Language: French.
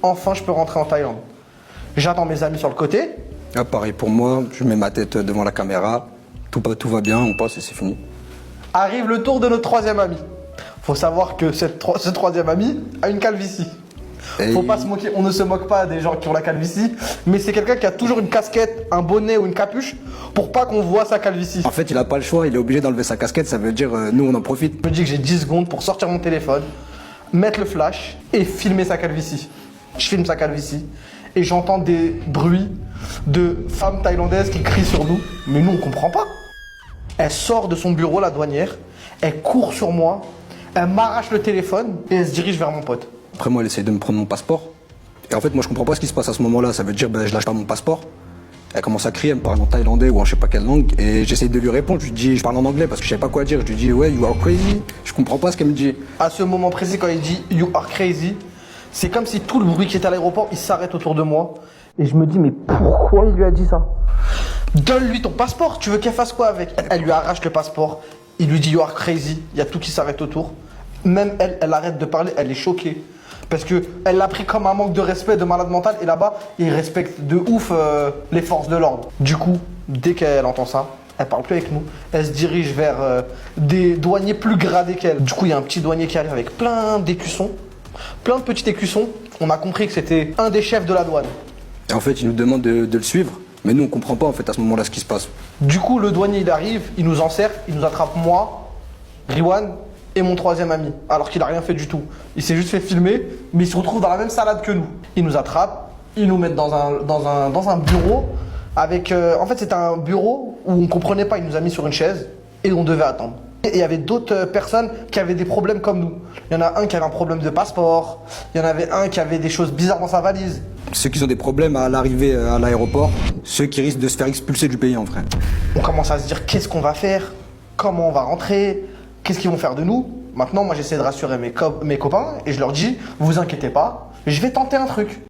Enfin, je peux rentrer en Thaïlande. J'attends mes amis sur le côté. Ah, pareil pour moi, je mets ma tête devant la caméra, tout va bien, on passe et c'est fini. Arrive le tour de notre troisième ami. Faut savoir que ce troisième ami a une calvitie. Et Faut pas se moquer, on ne se moque pas des gens qui ont la calvitie, mais c'est quelqu'un qui a toujours une casquette, un bonnet ou une capuche pour pas qu'on voit sa calvitie. En fait, il a pas le choix, il est obligé d'enlever sa casquette, ça veut dire nous on en profite. Je me dis que j'ai 10 secondes pour sortir mon téléphone, mettre le flash et filmer sa calvitie. Je filme sa calvitie et j'entends des bruits de femmes thaïlandaises qui crient sur nous, mais nous on comprend pas. Elle sort de son bureau, la douanière, elle court sur moi, elle m'arrache le téléphone et elle se dirige vers mon pote. Après moi, elle essaie de me prendre mon passeport. Et en fait, moi je comprends pas ce qui se passe à ce moment-là, ça veut dire je lâche pas mon passeport. Elle commence à crier, elle me parle en thaïlandais ou en je sais pas quelle langue, et j'essaie de lui répondre, je lui dis, je parle en anglais parce que je savais pas quoi dire, je lui dis ouais, you are crazy, je comprends pas ce qu'elle me dit. À ce moment précis, quand il dit You are crazy, c'est comme si tout le bruit qui était à l'aéroport, il s'arrête autour de moi. Et je me dis, mais pourquoi il lui a dit ça? Donne-lui ton passeport, tu veux qu'elle fasse quoi avec? Elle lui arrache le passeport, il lui dit You are crazy, il y a tout qui s'arrête autour. Même elle, elle arrête de parler, elle est choquée. Parce que elle l'a pris comme un manque de respect de malade mental, et là-bas, ils respectent de ouf les forces de l'ordre. Du coup, dès qu'elle entend ça, elle parle plus avec nous, elle se dirige vers des douaniers plus gradés qu'elle. Du coup, il y a un petit douanier qui arrive avec plein d'écussons, plein de petits écussons. On a compris que c'était un des chefs de la douane. Et en fait, il nous demande de le suivre, mais nous on comprend pas en fait à ce moment-là ce qui se passe. Du coup, le douanier il arrive, il nous encercle, il nous attrape moi, Riwan et mon troisième ami, alors qu'il a rien fait du tout. Il s'est juste fait filmer, mais il se retrouve dans la même salade que nous. Il nous attrape, il nous met dans un bureau avec... en fait, c'était un bureau où on comprenait pas, il nous a mis sur une chaise et on devait attendre. Et il y avait d'autres personnes qui avaient des problèmes comme nous. Il y en a un qui avait un problème de passeport, il y en avait un qui avait des choses bizarres dans sa valise. Ceux qui ont des problèmes à l'arrivée à l'aéroport, ceux qui risquent de se faire expulser du pays en vrai. On commence à se dire qu'est-ce qu'on va faire, comment on va rentrer, qu'est-ce qu'ils vont faire de nous. Maintenant, moi j'essaie de rassurer mes copains et je leur dis, vous inquiétez pas, je vais tenter un truc.